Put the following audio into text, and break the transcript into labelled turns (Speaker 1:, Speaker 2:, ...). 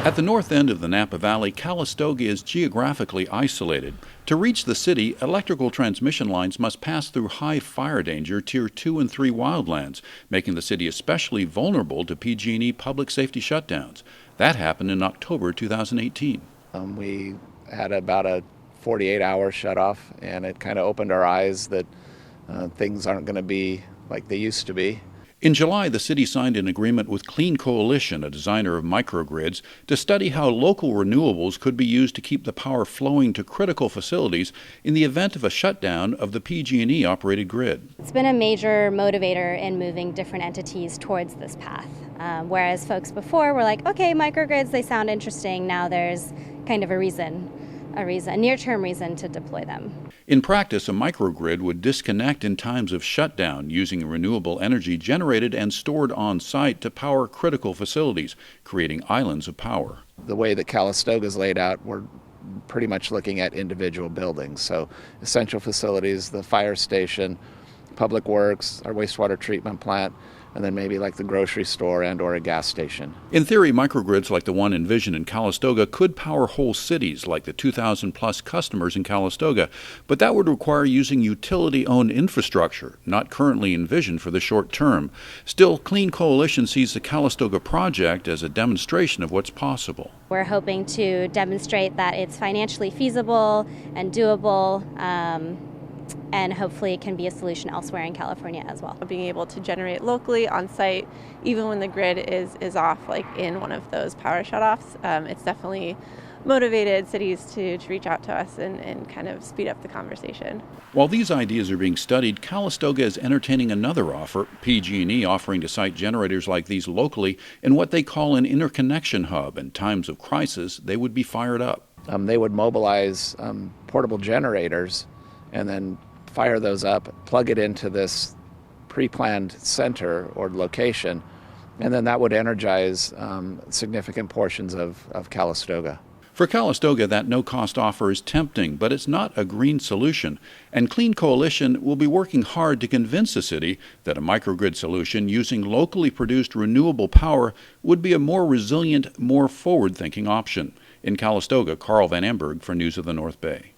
Speaker 1: At the north end of the Napa Valley, Calistoga is geographically isolated. To reach the city, electrical transmission lines must pass through high fire danger Tier 2 and 3 wildlands, making the city especially vulnerable to PG&E public safety shutdowns. That happened in October 2018.
Speaker 2: We had about a 48-hour shutoff, and it kind of opened our eyes that things aren't going to be like they used to be.
Speaker 1: In July, the city signed an agreement with Clean Coalition, a designer of microgrids, to study how local renewables could be used to keep the power flowing to critical facilities in the event of a shutdown of the PG&E operated grid.
Speaker 3: It's been a major motivator in moving different entities towards this path. Whereas folks before were like, okay, microgrids, they sound interesting. Now there's kind of a near-term reason to deploy them.
Speaker 1: In practice, a microgrid would disconnect in times of shutdown using renewable energy generated and stored on site to power critical facilities, creating islands of power.
Speaker 2: The way that Calistoga is laid out, we're pretty much looking at individual buildings. So essential facilities, the fire station, public works, our wastewater treatment plant, and then maybe like the grocery store and or a gas station.
Speaker 1: In theory, microgrids like the one envisioned in Calistoga could power whole cities like the 2,000 plus customers in Calistoga, but that would require using utility-owned infrastructure, not currently envisioned for the short term. Still, Clean Coalition sees the Calistoga project as a demonstration of what's possible.
Speaker 3: We're hoping to demonstrate that it's financially feasible and doable, and hopefully it can be a solution elsewhere in California as well.
Speaker 4: Being able to generate locally on site, even when the grid is off, like in one of those power shutoffs, it's definitely motivated cities to reach out to us and kind of speed up the conversation.
Speaker 1: While these ideas are being studied, Calistoga is entertaining another offer, PG&E offering to site generators like these locally in what they call an interconnection hub. In times of crisis, they would be fired up.
Speaker 2: They would mobilize portable generators and then fire those up, plug it into this pre-planned center or location, and then that would energize significant portions of Calistoga.
Speaker 1: For Calistoga, that no-cost offer is tempting, but it's not a green solution, and Clean Coalition will be working hard to convince the city that a microgrid solution using locally produced renewable power would be a more resilient, more forward-thinking option. In Calistoga, Carl Van Amberg for News of the North Bay.